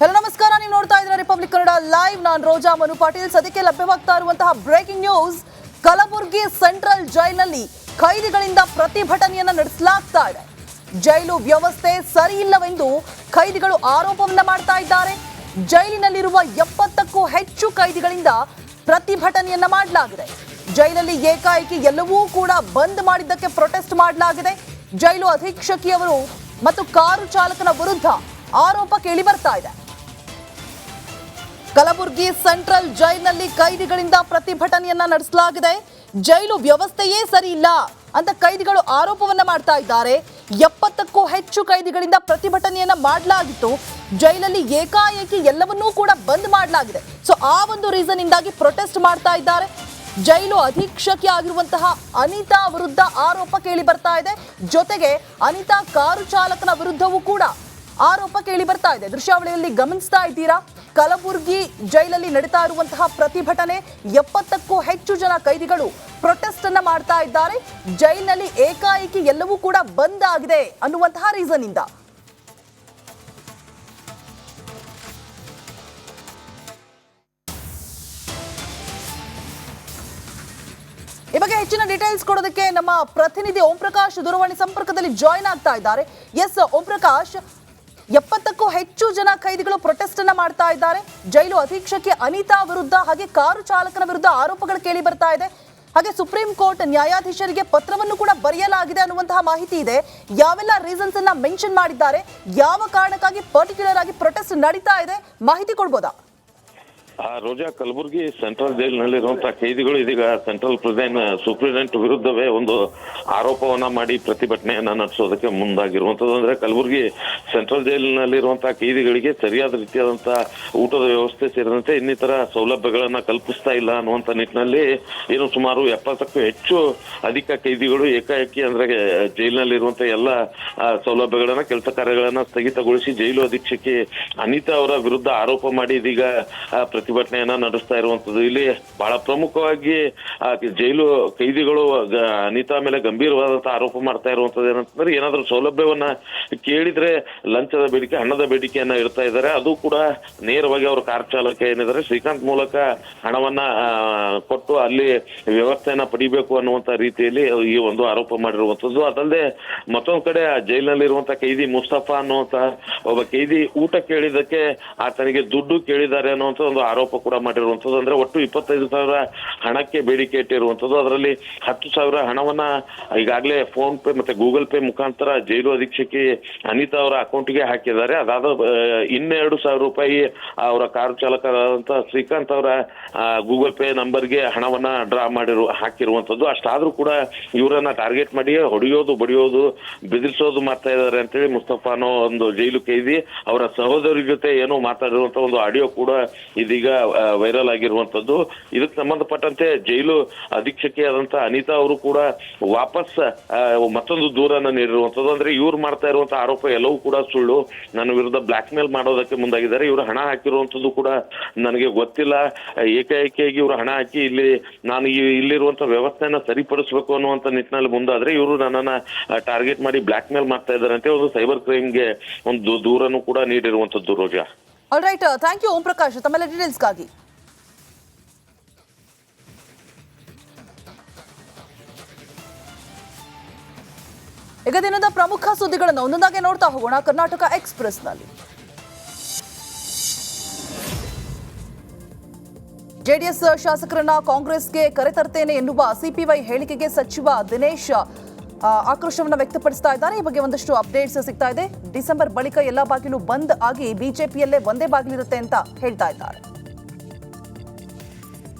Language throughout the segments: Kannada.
ಹಲೋ ನಮಸ್ಕಾರ, ನೀವು ನೋಡ್ತಾ ಇದ್ದೀರಾ ರಿಪಬ್ಲಿಕ್ ಕನ್ನಡ ಲೈವ್. ನಾನು ರೋಜಾ ಮನು ಪಾಟೀಲ್. ಸದ್ಯಕ್ಕೆ ಲಭ್ಯವಾಗ್ತಾ ಇರುವಂತಹ ಬ್ರೇಕಿಂಗ್ ನ್ಯೂಸ್. ಕಲಬುರಗಿ ಸೆಂಟ್ರಲ್ ಜೈಲಿನಲ್ಲಿ ಖೈದಿಗಳಿಂದ ಪ್ರತಿಭಟನೆಯನ್ನ ನಡೆಸಲಾಗ್ತಾ ಇದೆ. ಜೈಲು ವ್ಯವಸ್ಥೆ ಸರಿ ಇಲ್ಲವೆಂದು ಖೈದಿಗಳು ಆರೋಪವನ್ನ ಮಾಡ್ತಾ ಇದ್ದಾರೆ. ಜೈಲಿನಲ್ಲಿರುವ 70ಕ್ಕೂ ಹೆಚ್ಚು ಖೈದಿಗಳಿಂದ ಪ್ರತಿಭಟನೆಯನ್ನ ಮಾಡಲಾಗಿದೆ. ಜೈಲಲ್ಲಿ ಏಕಾಏಕಿ ಎಲ್ಲವೂ ಕೂಡ ಬಂದ್ ಮಾಡಿದ್ದಕ್ಕೆ ಪ್ರೊಟೆಸ್ಟ್ ಮಾಡಲಾಗಿದೆ. ಜೈಲು ಅಧೀಕ್ಷಕಿಯವರು ಮತ್ತು ಕಾರು ಚಾಲಕನ ವಿರುದ್ಧ ಆರೋಪ ಕೇಳಿ ಬರ್ತಾ ಇದೆ. ಕಲಬುರಗಿ ಸೆಂಟ್ರಲ್ ಜೈಲಿನಲ್ಲಿ ಖೈದಿಗಳಿಂದ ಪ್ರತಿಭಟನೆಯನ್ನ ನಡೆಸಲಾಗಿದೆ. ಜೈಲು ವ್ಯವಸ್ಥೆಯೇ ಸರಿ ಇಲ್ಲ ಅಂತ ಖೈದಿಗಳು ಆರೋಪವನ್ನ ಮಾಡ್ತಾ ಇದ್ದಾರೆ. 70ಕ್ಕೂ ಹೆಚ್ಚು ಖೈದಿಗಳಿಂದ ಪ್ರತಿಭಟನೆಯನ್ನ ಮಾಡಲಾಗಿತ್ತು. ಜೈಲಲ್ಲಿ ಏಕಾಏಕಿ ಎಲ್ಲವನ್ನೂ ಕೂಡ ಬಂದ್ ಮಾಡಲಾಗಿದೆ. ಸೊ ಆ ಒಂದು ರೀಸನ್ ಇಂದಾಗಿ ಪ್ರೊಟೆಸ್ಟ್ ಮಾಡ್ತಾ ಇದ್ದಾರೆ. ಜೈಲು ಅಧೀಕ್ಷಕಿ ಆಗಿರುವಂತಹ ಅನಿತಾ ವಿರುದ್ಧ ಆರೋಪ ಕೇಳಿ ಬರ್ತಾ ಇದೆ. ಜೊತೆಗೆ ಅನಿತಾ ಕಾರು ಚಾಲಕನ ವಿರುದ್ಧವೂ ಕೂಡ ಆರೋಪ ಕೇಳಿ ಬರ್ತಾ ಇದೆ. ದೃಶ್ಯಾವಳಿಯಲ್ಲಿ ಗಮನಿಸ್ತಾ ಇದ್ದೀರಾ, ಕಲಬುರಗಿ ಜೈಲಲ್ಲಿ ನಡೀತಾ ಇರುವಂತಹ ಪ್ರತಿಭಟನೆ. 70ಕ್ಕೂ ಹೆಚ್ಚು ಜನ ಖೈದಿಗಳು ಪ್ರೊಟೆಸ್ಟ್ ಅನ್ನ ಮಾಡ್ತಾ ಇದ್ದಾರೆ. ಜೈಲಿನಲ್ಲಿ ಏಕಾಏಕಿ ಎಲ್ಲವೂ ಕೂಡ ಬಂದ್ ಆಗಿದೆ ಅನ್ನುವಂತಹ ರೀಸನ್ ಇಂದ. ಈ ಬಗ್ಗೆ ಹೆಚ್ಚಿನ ಡೀಟೇಲ್ಸ್ ಕೊಡೋದಕ್ಕೆ ನಮ್ಮ ಪ್ರತಿನಿಧಿ ಓಂ ಪ್ರಕಾಶ್ ದೂರವಾಣಿ ಸಂಪರ್ಕದಲ್ಲಿ ಜಾಯಿನ್ ಆಗ್ತಾ ಇದ್ದಾರೆ. ಎಸ್ ಓಂ ಪ್ರಕಾಶ್, 70ಕ್ಕೂ ಹೆಚ್ಚು ಜನ ಖೈದಿಗಳು ಪ್ರೊಟೆಸ್ಟ್ ಅನ್ನ ಮಾಡ್ತಾ ಇದ್ದಾರೆ. ಜೈಲು ಅಧೀಕ್ಷಕಿ ಅನಿತಾ ವಿರುದ್ಧ ಹಾಗೆ ಕಾರು ಚಾಲಕನ ವಿರುದ್ಧ ಆರೋಪಗಳು ಕೇಳಿ ಬರ್ತಾ ಇದೆ. ಹಾಗೆ ಸುಪ್ರೀಂ ಕೋರ್ಟ್ ನ್ಯಾಯಾಧೀಶರಿಗೆ ಪತ್ರವನ್ನು ಕೂಡ ಬರೆಯಲಾಗಿದೆ ಅನ್ನುವಂತಹ ಮಾಹಿತಿ ಇದೆ. ಯಾವೆಲ್ಲ ರೀಸನ್ಸ್ ಅನ್ನ ಮೆನ್ಷನ್ ಮಾಡಿದ್ದಾರೆ, ಯಾವ ಕಾರಣಕ್ಕಾಗಿ ಪರ್ಟಿಕ್ಯುಲರ್ ಆಗಿ ಪ್ರೊಟೆಸ್ಟ್ ನಡೀತಾ ಇದೆ, ಮಾಹಿತಿ ಕೊಡ್ಬೋದಾ? ರೋಜಾ, ಕಲಬುರಗಿ ಸೆಂಟ್ರಲ್ ಜೈಲಿನಲ್ಲಿರುವಂತಹ ಖೈದಿಗಳು ಇದೀಗ ಸೆಂಟ್ರಲ್ ಸೂಪ್ರಿಡೆಂಟ್ ವಿರುದ್ಧವೇ ಒಂದು ಆರೋಪವನ್ನ ಮಾಡಿ ಪ್ರತಿಭಟನೆಯನ್ನ ನಡೆಸೋದಕ್ಕೆ ಮುಂದಾಗಿರುವಂತದ್ದು. ಅಂದ್ರೆ ಕಲಬುರಗಿ ಸೆಂಟ್ರಲ್ ಜೈಲಿನಲ್ಲಿರುವಂತಹ ಖೈದಿಗಳಿಗೆ ಸರಿಯಾದ ರೀತಿಯಾದಂತಹ ಊಟದ ವ್ಯವಸ್ಥೆ ಸೇರಿದಂತೆ ಇನ್ನಿತರ ಸೌಲಭ್ಯಗಳನ್ನ ಕಲ್ಪಿಸ್ತಾ ಇಲ್ಲ ಅನ್ನುವಂತ ನಿಟ್ಟಿನಲ್ಲಿ ಏನು ಸುಮಾರು 70ಕ್ಕೂ ಹೆಚ್ಚು ಅಧಿಕ ಖೈದಿಗಳು ಏಕಾಏಕಿ ಅಂದ್ರೆ ಜೈಲಿನಲ್ಲಿರುವಂತಹ ಎಲ್ಲ ಸೌಲಭ್ಯಗಳನ್ನ, ಕೆಲಸ ಕಾರ್ಯಗಳನ್ನ ಸ್ಥಗಿತಗೊಳಿಸಿ ಜೈಲು ಅಧೀಕ್ಷಕಿ ಅನಿತಾ ಅವರ ವಿರುದ್ಧ ಆರೋಪ ಮಾಡಿ ಇದೀಗ ಪ್ರತಿಭಟನೆಯನ್ನ ನಡೆಸ್ತಾ ಇರುವಂತದ್ದು. ಇಲ್ಲಿ ಬಹಳ ಪ್ರಮುಖವಾಗಿ ಜೈಲು ಖೈದಿಗಳು ಅನಿತಾ ಮೇಲೆ ಗಂಭೀರವಾದಂತಹ ಆರೋಪ ಮಾಡ್ತಾ ಇರುವಂತದ್ದು ಏನಂತಂದ್ರೆ, ಏನಾದ್ರೂ ಸೌಲಭ್ಯವನ್ನ ಕೇಳಿದ್ರೆ ಲಂಚದ ಬೇಡಿಕೆ, ಹಣದ ಬೇಡಿಕೆಯನ್ನ ಇಡ್ತಾ ಇದ್ದಾರೆ. ಅದು ಕೂಡ ನೇರವಾಗಿ ಅವ್ರ ಕಾರ್ ಚಾಲಕ ಏನಿದ್ದಾರೆ ಶ್ರೀಕಾಂತ್ ಮೂಲಕ ಹಣವನ್ನ ಕೊಟ್ಟು ಅಲ್ಲಿ ವ್ಯವಸ್ಥೆಯನ್ನ ಪಡಿಬೇಕು ಅನ್ನುವಂತ ರೀತಿಯಲ್ಲಿ ಈ ಒಂದು ಆರೋಪ ಮಾಡಿರುವಂತದ್ದು. ಅದಲ್ಲದೆ ಮತ್ತೊಂದ್ ಕಡೆ ಜೈಲಿನಲ್ಲಿರುವಂತಹ ಖೈದಿ ಮುಸ್ತಫಾ ಅನ್ನುವಂತ ಒಬ್ಬ ಖೈದಿ ಊಟ ಕೇಳಿದಕ್ಕೆ ಆತನಿಗೆ ದುಡ್ಡು ಕೇಳಿದ್ದಾರೆ ಅನ್ನುವಂತ ಒಂದು ಆರೋಪ ಕೂಡ ಮಾಡಿರುವಂತದ್ದು. ಅಂದ್ರೆ ಒಟ್ಟು 25,000 ಹಣಕ್ಕೆ ಬೇಡಿಕೆ ಇಟ್ಟಿರುವಂತದ್ದು. ಅದರಲ್ಲಿ 10,000 ಹಣವನ್ನ ಈಗಾಗಲೇ ಫೋನ್ ಪೇ ಮತ್ತೆ ಗೂಗಲ್ ಪೇ ಮುಖಾಂತರ ಜೈಲು ಅಧೀಕ್ಷಕಿ ಅನಿತಾ ಅವರ ಅಕೌಂಟ್ಗೆ ಹಾಕಿದ್ದಾರೆ. ಅದಾದ 2,000 ರೂಪಾಯಿ ಅವರ ಕಾರು ಚಾಲಕರಾದಂತಹ ಶ್ರೀಕಾಂತ್ ಅವರ ಗೂಗಲ್ ಪೇ ನಂಬರ್ಗೆ ಹಣವನ್ನ ಹಾಕಿರುವಂತದ್ದು. ಅಷ್ಟಾದ್ರೂ ಕೂಡ ಇವರನ್ನ ಟಾರ್ಗೆಟ್ ಮಾಡಿ ಹೊಡೆಯೋದು, ಬಡಿಯೋದು, ಬೆದರಿಸೋದು ಮಾಡ್ತಾ ಇದ್ದಾರೆ ಅಂತೇಳಿ ಮುಸ್ತಫಾ ಅನ್ನೋ ಒಂದು ಜೈಲು ಖೈದಿ ಅವರ ಸಹೋದರಿ ಜೊತೆ ಏನೋ ಮಾತಾಡಿರುವಂತ ಒಂದು ಆಡಿಯೋ ಕೂಡ ಇದೀಗ ವೈರಲ್ ಆಗಿರುವಂತದ್ದು. ಇದಕ್ಕೆ ಸಂಬಂಧಪಟ್ಟಂತೆ ಜೈಲು ಅಧೀಕ್ಷಕಿ ಆದಂತಹ ಅನಿತಾ ಅವರು ಕೂಡ ವಾಪಸ್ ಮತ್ತೊಂದು ದೂರನ್ನ ನೀಡಿರುವಂತದ್ದು. ಅಂದ್ರೆ ಇವ್ರು ಮಾಡ್ತಾ ಇರುವಂತಹ ಆರೋಪ ಎಲ್ಲವೂ ಕೂಡ ಸುಳ್ಳು, ನನ್ನ ವಿರುದ್ಧ ಬ್ಲಾಕ್ ಮೇಲ್ ಮಾಡೋದಕ್ಕೆ ಮುಂದಾಗಿದ್ದಾರೆ. ಇವರು ಹಣ ಹಾಕಿರುವಂತದ್ದು ಕೂಡ ನನಗೆ ಗೊತ್ತಿಲ್ಲ. ಏಕಾಏಕಿಯಾಗಿ ಇವರು ಹಣ ಹಾಕಿ ನಾನು ಇಲ್ಲಿರುವಂತಹ ವ್ಯವಸ್ಥೆಯನ್ನ ಸರಿಪಡಿಸಬೇಕು ಅನ್ನುವಂತ ನಿಟ್ಟಿನಲ್ಲಿ ಮುಂದಾದ್ರೆ ಇವರು ನನ್ನನ್ನ ಟಾರ್ಗೆಟ್ ಮಾಡಿ ಬ್ಲಾಕ್ ಮೇಲ್ ಮಾಡ್ತಾ ಇದ್ದಾರೆ ಅಂತ ಒಂದು ಸೈಬರ್ ಕ್ರೈಮ್ಗೆ ಒಂದು ದೂರನ್ನು ಕೂಡ ನೀಡಿರುವಂತದ್ದು. ರೋಜಾ, all right, thank you Om Prakash ತಮ್ಮೆಲ್ಲ ಡೀಟೇಲ್ಸ್ಗಾಗಿ. ಈಗ ದಿನದ ಪ್ರಮುಖ ಸುದ್ದಿಗಳನ್ನು ಒಂದೊಂದಾಗಿ ನೋಡ್ತಾ ಹೋಗೋಣ ಕರ್ನಾಟಕ ಎಕ್ಸ್‌ಪ್ರೆಸ್ನಲ್ಲಿ. ಜೆಡಿಎಸ್ ಶಾಸಕರನ್ನ ಕಾಂಗ್ರೆಸ್ಗೆ ಕರೆತರ್ತೇನೆ ಎನ್ನುವ ಸಿಪಿವೈ ಹೇಳಿಕೆಗೆ ಸಚಿವ ದಿನೇಶ್ ಆಕ್ರೋಶವನ್ನು ವ್ಯಕ್ತಪಡಿಸ್ತಾ ಇದ್ದಾರೆ. ಈ ಬಗ್ಗೆ ಒಂದಷ್ಟು ಅಪ್ಡೇಟ್ಸ್ ಸಿಗ್ತಾ ಇದೆ. ಡಿಸೆಂಬರ್ ಬಳಿಕ ಎಲ್ಲ ಬಾಗಿಲು ಬಂದ್ ಆಗಿ ಬಿಜೆಪಿಯಲ್ಲೇ ಒಂದೇ ಬಾಗಿಲಿರುತ್ತೆ ಅಂತ ಹೇಳ್ತಾ ಇದ್ದಾರೆ.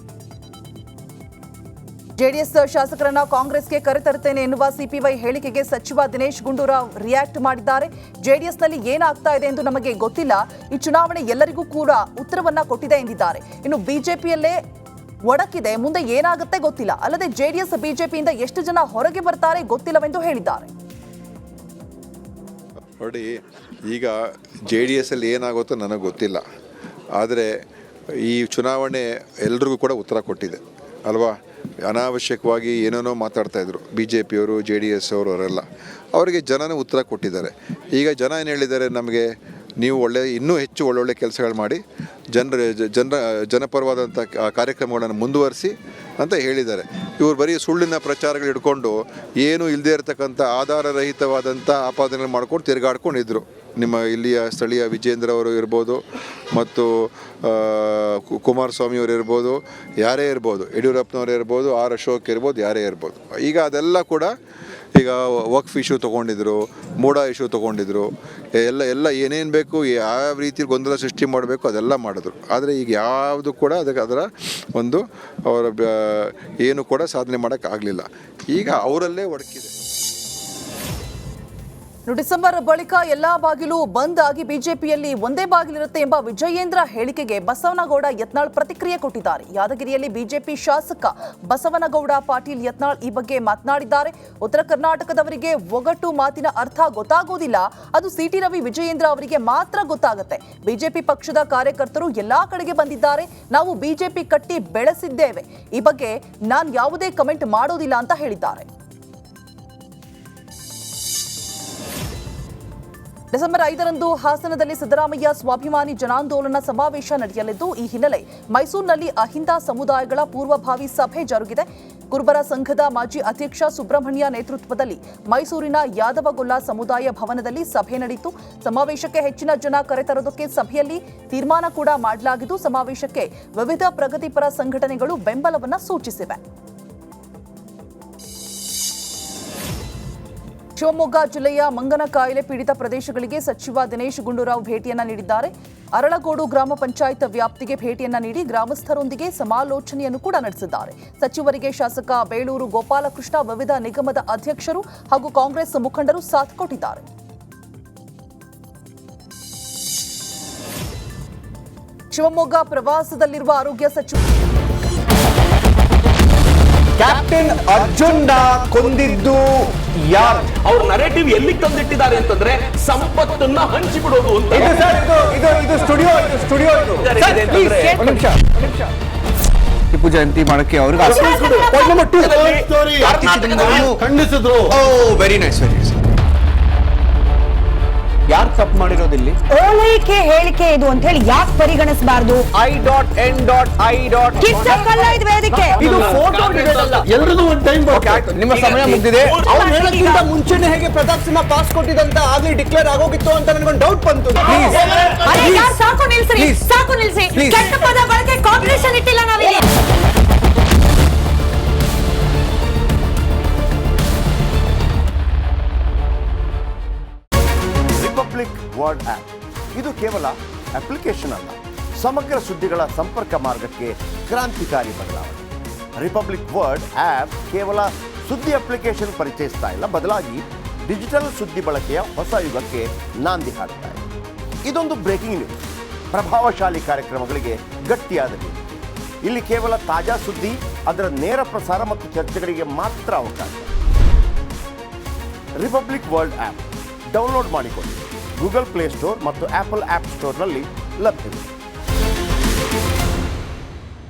ಜೆಡಿಎಸ್ ಶಾಸಕರನ್ನ ಕಾಂಗ್ರೆಸ್ಗೆ ಕರೆತರ್ತೇನೆ ಎನ್ನುವ ಸಿಪಿವೈ ಹೇಳಿಕೆಗೆ ಸಚಿವ ದಿನೇಶ್ ಗುಂಡೂರಾವ್ ರಿಯಾಕ್ಟ್ ಮಾಡಿದ್ದಾರೆ. ಜೆಡಿಎಸ್ನಲ್ಲಿ ಏನಾಗ್ತಾ ಇದೆ ಎಂದು ನಮಗೆ ಗೊತ್ತಿಲ್ಲ. ಈ ಚುನಾವಣೆ ಎಲ್ಲರಿಗೂ ಕೂಡ ಉತ್ತರವನ್ನ ಕೊಟ್ಟಿದೆ ಎಂದಿದ್ದಾರೆ. ಇನ್ನು ಬಿಜೆಪಿಯಲ್ಲೇ ಒಡಕಿದೆ, ಮುಂದೆ ಏನಾಗುತ್ತೆ ಗೊತ್ತಿಲ್ಲ. ಅಲ್ಲದೆ ಜೆಡಿಎಸ್ ಬಿಜೆಪಿಯಿಂದ ಎಷ್ಟು ಜನ ಹೊರಗೆ ಬರ್ತಾರೆ ಗೊತ್ತಿಲ್ಲವೆಂದು ಹೇಳಿದ್ದಾರೆ. ನೋಡಿ, ಈಗ JDS ಅಲ್ಲಿ ಏನಾಗುತ್ತೋ ನನಗೆ ಗೊತ್ತಿಲ್ಲ. ಆದರೆ ಈ ಚುನಾವಣೆ ಎಲ್ರಿಗೂ ಕೂಡ ಉತ್ತರ ಕೊಟ್ಟಿದೆ ಅಲ್ವಾ. ಅನಾವಶ್ಯಕವಾಗಿ ಏನೇನೋ ಮಾತಾಡ್ತಾಯಿದ್ರು BJP ಅವರು, JDS ಅವರೆಲ್ಲ. ಅವರಿಗೆ ಜನನೇ ಉತ್ತರ ಕೊಟ್ಟಿದ್ದಾರೆ. ಈಗ ಜನ ಏನು ಹೇಳಿದ್ದಾರೆ, ನಮಗೆ ನೀವು ಇನ್ನೂ ಹೆಚ್ಚು ಒಳ್ಳೊಳ್ಳೆ ಕೆಲಸಗಳು ಮಾಡಿ ಜನಪರವಾದಂಥ ಕಾರ್ಯಕ್ರಮಗಳನ್ನು ಮುಂದುವರಿಸಿ ಅಂತ ಹೇಳಿದ್ದಾರೆ. ಇವರು ಬರೀ ಸುಳ್ಳಿನ ಪ್ರಚಾರಗಳು ಹಿಡ್ಕೊಂಡು ಏನೂ ಇಲ್ಲದೇ ಇರತಕ್ಕಂಥ ಆಧಾರರಹಿತವಾದಂಥ ಆಪಾದನೆ ಮಾಡ್ಕೊಂಡು ತಿರುಗಾಡ್ಕೊಂಡಿದ್ರು. ನಿಮ್ಮ ಇಲ್ಲಿಯ ಸ್ಥಳೀಯ ವಿಜೇಂದ್ರ ಅವರು ಇರ್ಬೋದು, ಮತ್ತು ಕುಮಾರಸ್ವಾಮಿಯವರು ಇರ್ಬೋದು, ಯಾರೇ ಇರ್ಬೋದು, ಯಡಿಯೂರಪ್ಪನವರು ಇರ್ಬೋದು, ಆರ್ ಅಶೋಕ್ ಇರ್ಬೋದು, ಯಾರೇ ಇರ್ಬೋದು. ಈಗ ಅದೆಲ್ಲ ಕೂಡ ಈಗ ವಕ್ಫ್ ಇಶ್ಯೂ ತೊಗೊಂಡಿದ್ರು, ಮೂಡ ಇಶ್ಯೂ ತೊಗೊಂಡಿದ್ರು, ಎಲ್ಲ ಏನೇನು ಬೇಕು, ಯಾವ ರೀತಿ ಗೊಂದಲ ಸೃಷ್ಟಿ ಮಾಡಬೇಕು ಅದೆಲ್ಲ ಮಾಡಿದ್ರು. ಆದರೆ ಈಗ ಯಾವುದು ಕೂಡ ಅದರ ಒಂದು ಅವರ ಏನು ಕೂಡ ಸಾಧನೆ ಮಾಡೋಕ್ಕಾಗಲಿಲ್ಲ. ಈಗ ಅವರಲ್ಲೇ ಒಡಕಿದೆ. ಡಿಸೆಂಬರ್ ಬಳಿಕ ಎಲ್ಲಾ ಬಾಗಿಲು ಬಂದ್ ಆಗಿ ಬಿಜೆಪಿಯಲ್ಲಿ ಒಂದೇ ಬಾಗಿಲಿರುತ್ತೆ ಎಂಬ ವಿಜಯೇಂದ್ರ ಹೇಳಿಕೆಗೆ ಬಸವನಗೌಡ ಯತ್ನಾಳ್ ಪ್ರತಿಕ್ರಿಯೆ ಕೊಟ್ಟಿದ್ದಾರೆ. ಯಾದಗಿರಿಯಲ್ಲಿ ಬಿಜೆಪಿ ಶಾಸಕ ಬಸವನಗೌಡ ಪಾಟೀಲ್ ಯತ್ನಾಳ್ ಈ ಬಗ್ಗೆ ಮಾತನಾಡಿದ್ದಾರೆ. ಉತ್ತರ ಕರ್ನಾಟಕದವರಿಗೆ ಒಗಟು ಮಾತಿನ ಅರ್ಥ ಗೊತ್ತಾಗೋದಿಲ್ಲ, ಅದು ಸಿಟಿ ರವಿ ವಿಜಯೇಂದ್ರ ಅವರಿಗೆ ಮಾತ್ರ ಗೊತ್ತಾಗುತ್ತೆ. ಬಿಜೆಪಿ ಪಕ್ಷದ ಕಾರ್ಯಕರ್ತರು ಎಲ್ಲಾ ಕಡೆಗೆ ಬಂದಿದ್ದಾರೆ, ನಾವು ಬಿಜೆಪಿ ಕಟ್ಟಿ ಬೆಳೆಸಿದ್ದೇವೆ, ಈ ಬಗ್ಗೆ ನಾನು ಯಾವುದೇ ಕಮೆಂಟ್ ಮಾಡೋದಿಲ್ಲ ಅಂತ ಹೇಳಿದ್ದಾರೆ. ಡಿಸೆಂಬರ್ 5ರಂದು ಹಾಸನದಲ್ಲಿ ಸಿದ್ದರಾಮಯ್ಯ ಸ್ವಾಭಿಮಾನಿ ಜನಾಂದೋಲನ ಸಮಾವೇಶ ನಡೆಯಲಿದ್ದು, ಈ ಹಿನ್ನೆಲೆ ಮೈಸೂರಿನಲ್ಲಿ ಅಹಿಂದ ಸಮುದಾಯಗಳ ಪೂರ್ವಭಾವಿ ಸಭೆ ಜರುಗಿದೆ. ಕುರುಬರ ಸಂಘದ ಮಾಜಿ ಅಧ್ಯಕ್ಷ ಸುಬ್ರಹ್ಮಣ್ಯ ನೇತೃತ್ವದಲ್ಲಿ ಮೈಸೂರಿನ ಯಾದವಗೊಲ್ಲ ಸಮುದಾಯ ಭವನದಲ್ಲಿ ಸಭೆ ನಡೆಯಿತು. ಸಮಾವೇಶಕ್ಕೆ ಹೆಚ್ಚಿನ ಜನ ಕರೆತರೋದಕ್ಕೆ ಸಭೆಯಲ್ಲಿ ತೀರ್ಮಾನ ಕೂಡ ಮಾಡಲಾಗಿದ್ದು, ಸಮಾವೇಶಕ್ಕೆ ವಿವಿಧ ಪ್ರಗತಿಪರ ಸಂಘಟನೆಗಳು ಬೆಂಬಲವನ್ನು ಸೂಚಿಸಿವೆ. ಶಿವಮೊಗ್ಗ ಜಿಲ್ಲೆಯ ಮಂಗನ ಕಾಯಿಲೆ ಪೀಡಿತ ಪ್ರದೇಶಗಳಿಗೆ ಸಚಿವ ದಿನೇಶ್ ಗುಂಡೂರಾವ್ ಭೇಟಿಯನ್ನ ನೀಡಿದ್ದಾರೆ. ಅರಳಗೋಡು ಗ್ರಾಮ ಪಂಚಾಯತ್ ವ್ಯಾಪ್ತಿಗೆ ಭೇಟಿಯನ್ನ ನೀಡಿ ಗ್ರಾಮಸ್ಥರೊಂದಿಗೆ ಸಮಾಲೋಚನೆಯನ್ನು ಕೂಡ ನಡೆಸಿದ್ದಾರೆ. ಸಚಿವರಿಗೆ ಶಾಸಕ ಬೇಳೂರು ಗೋಪಾಲಕೃಷ್ಣ, ವಿವಿಧ ನಿಗಮದ ಅಧ್ಯಕ್ಷರು ಹಾಗೂ ಕಾಂಗ್ರೆಸ್ ಮುಖಂಡರು ಸಾಥ್ ಕೊಟ್ಟಿದ್ದಾರೆ. ಶಿವಮೊಗ್ಗ ಪ್ರವಾಸದಲ್ಲಿರುವ ಆರೋಗ್ಯ ಸಚಿವ ಕ್ಯಾಪ್ಟನ್ ಅರ್ಜುನ್ನ ಕೊಂದಿದ್ದು ಯಾರು? ಅವ್ರ ನರೇಟಿವ್ ಎಲ್ಲಿ ತಂದಿಟ್ಟಿದ್ದಾರೆ ಅಂತಂದ್ರೆ ಸಂಪತ್ತನ್ನ ಹಂಚಿಬಿಡೋದು ಅಂತ. ಇದು ಸ್ಟುಡಿಯೋ ಟಿಪ್ಪು ಜಯಂತಿ ಮಾಡಕ್ಕೆ ಅವ್ರಿಗೆ ಖಂಡಿಸಿದ್ರು. Very nice. ಯಾರು ತಪ್ಪು ಮಾಡಿರೋದಿಲ್ಲಿ? ಓಲೈಕೆ ಹೇಳಿಕೆ ಇದು ಅಂತ ಹೇಳಿ ಯಾಕೆ ಪರಿಗಣಿಸಬಾರದು? I.N.I. ಇದು ವೇದಿಕೆ, ಇದು ಫೋಟೋ ಎಲ್ರಿಗೂ ಒಂದು ಟೈಮ್ ನಿಮ್ಮ ಸಮಯ ಮುಗಿದಿದೆ. ಅವ್ರು ಹೇಳಕ್ಕಿಂತ ಮುಂಚೆನೆ ಹೇಗೆ ಪ್ರತಾಪ್ ಸಿಂಹ ಪಾಸ್ ಕೊಟ್ಟಿದಂತ ಆಗ್ಲಿ ಡಿಕ್ಲೇರ್ ಆಗೋಗಿತ್ತು ಅಂತ ನನಗೊಂದು ಡೌಟ್ ಬಂತು. ಸಾಕು ನಿಲ್ಸಿ, ಸಾಕು ನಿಲ್ಸಿ. ಕೆಟ್ಟ ಪದ ಬಳಕೆ ಕಾಂಪಿಟೇಷನ್ ಇಟ್ಟಿಲ್ಲ ನಾವಿಲ್ಲಿ. ರಿಪಬ್ಲಿಕ್ ವರ್ಡ್ ಆಪ್ ಇದು ಕೇವಲ ಅಪ್ಲಿಕೇಶನ್ ಅಲ್ಲ, ಸಮಗ್ರ ಸುದ್ದಿಗಳ ಸಂಪರ್ಕ ಮಾರ್ಗಕ್ಕೆ ಕ್ರಾಂತಿಕಾರಿ ಬದಲಾವಣೆ. ರಿಪಬ್ಲಿಕ್ ವರ್ಡ್ ಆಪ್ ಕೇವಲ ಸುದ್ದಿ ಅಪ್ಲಿಕೇಶನ್ ಪರಿಚಯಿಸ್ತಾ ಇಲ್ಲ, ಬದಲಾಗಿ ಡಿಜಿಟಲ್ ಸುದ್ದಿ ಬಳಕೆಯ ಹೊಸ ಯುಗಕ್ಕೆ ನಾಂದಿ ಹಾಡ್ತಾ ಇದೆ. ಇದೊಂದು ಬ್ರೇಕಿಂಗ್ ನ್ಯೂಸ್, ಪ್ರಭಾವಶಾಲಿ ಕಾರ್ಯಕ್ರಮಗಳಿಗೆ ಗಟ್ಟಿಯಾದ ನ್ಯೂಸ್. ಇಲ್ಲಿ ಕೇವಲ ತಾಜಾ ಸುದ್ದಿ, ಅದರ ನೇರ ಪ್ರಸಾರ ಮತ್ತು ಚರ್ಚೆಗಳಿಗೆ ಮಾತ್ರ ಅವಕಾಶ. ರಿಪಬ್ಲಿಕ್ ವರ್ಲ್ಡ್ ಆಪ್ ಡೌನ್ಲೋಡ್ ಮಾಡಿಕೊಳ್ಳಿ. ಗೂಗಲ್ ಪ್ಲೇಸ್ಟೋರ್ ಮತ್ತು ಆಪಲ್ ಆಪ್ ಸ್ಟೋರ್ನಲ್ಲಿ ಲಭ್ಯವಿದೆ.